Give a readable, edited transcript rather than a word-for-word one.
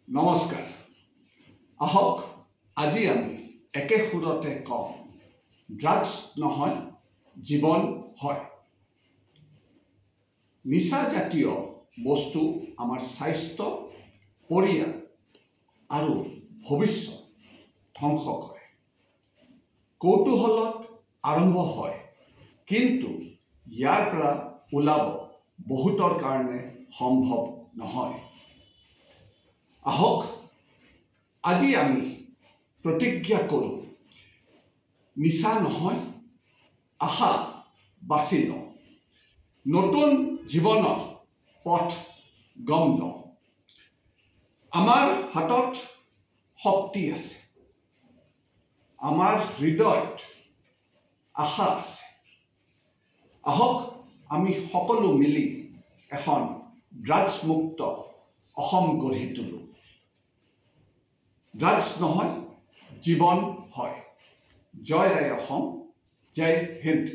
নমস্কাৰ আহক আজি আমি একে সুৰতে কম ড্ৰাগছ নহয় জীৱন হয় নিশা জাতীয় বস্তু আমাৰ স্বাস্থ্য পৰিয়াল আৰু ভৱিষ্যত ধ্বংস কৰে কৌতূহলত আৰম্ভ হয় কিন্তু ইয়াৰ পৰা ওলাব বহুতৰ কাৰণে সম্ভৱ নহয় আহক আজি আমি প্ৰতিজ্ঞা কৰোঁ নিশা নহয় আশা বাছি লওঁ নতুন জীৱনৰ পথ গম লওঁ আমাৰ হাতত শক্তি আছে আমাৰ হৃদয়ত আশা আছে আহক আমি সকলো মিলি এখন ড্ৰাগছ মুক্ত অসম গঢ়ি তোলোঁ ড্ৰাগছ নহয় জীৱন হয় জয় আই অসম জয় হিন্দ